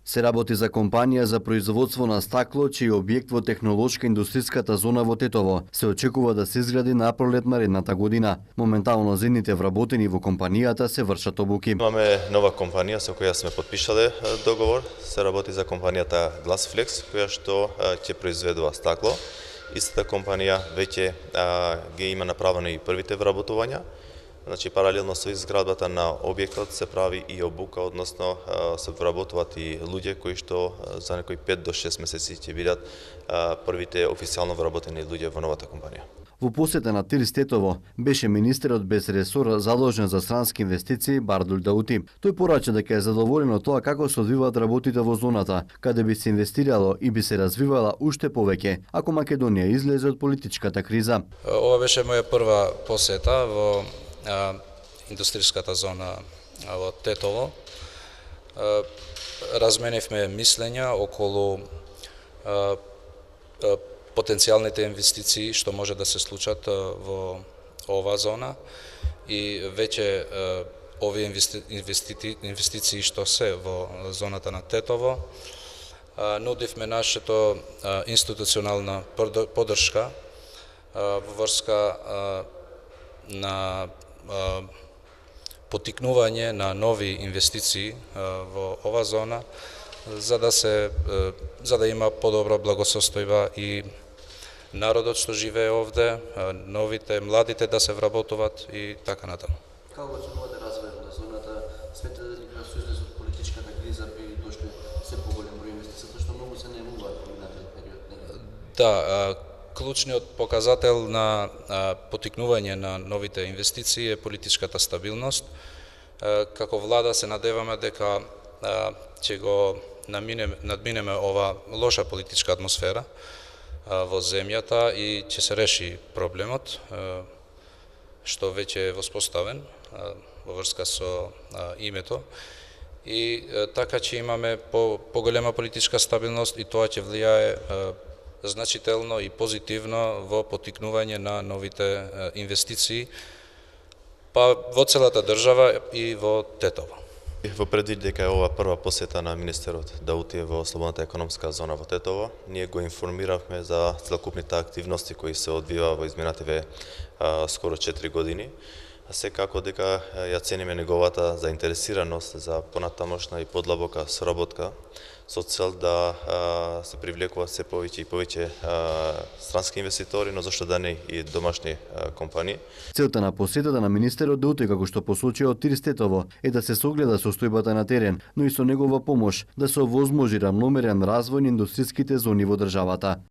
Се работи за компанија за производство на стакло, чиј објект во технолошка индустријската зона во Тетово се очекува да се изгради на пролет наредната година. Моментално за едните вработени во компанијата се вршат обуки. Имаме нова компанија со која сме подпишале договор. Се работи за компанијата Glassflex, која што ќе произведува стакло. Истата компанија веќе ги има направени и првите вработувања. Значи, паралелно со изградбата на објектот се прави и обука, односно се вработуваат и луѓе кои што за некои 5 до 6 месеци ќе бидат првите официјално вработени луѓе во новата компанија. Во посета на Тирс Тетово беше министерот без ресор задолжен за странски инвестиции Бардул Даути. Тој порача дека е задоволен од тоа како се одвиваат работите во зоната, каде би се инвестирало и би се развивала уште повеќе, ако Македонија излезе од политичката криза. Ова беше моја прва посета во индустријската зона во Тетово. Разменивме мислења околу потенцијалните инвестиции што може да се случат во оваа зона и веќе овие инвестиции што се во зоната на Тетово нудивме нашето институционална поддршка во врска на потикнување на нови инвестиции во ова зона за да има подобра благосостојба и народот што живее овде, новите, младите да се вработуваат и така натаму. Како ќе може развојот на зоната? Сметате дека со излез од политичката криза би дошле се поголем број инвестиции, што многу се најмуваат во минатиот период? Да, клучниот показател на потикнување на новите инвестиции е политичката стабилност. Како влада се надеваме дека ќе го надминеме ова лоша политичка атмосфера во земјата и ќе се реши проблемот што веќе е воспоставен во врска со името и така ќе имаме поголема политичка стабилност и тоа ќе влијае значително и позитивно во потикнување на новите инвестиции во целата држава и во Тетово. Во предвид дека е ова прва посета на министерот Даути во слободната економска зона во Тетово, ние го информиравме за целокупните активности кои се одвива во изминативе скоро 4 години. Секако дека ја цениме неговата заинтересираност за понатамошна и подлабока соработка со цел да се привлекуваат се повеќе и повеќе странски инвеститори, но зашто да не и домашни компании. Целта на посетата на министерот Даути, како што посочи од Тирс Тетово, е да се согледа состојбата на терен, но и со негова помош да се овозможи рамномерен развој на индустријските зони во државата.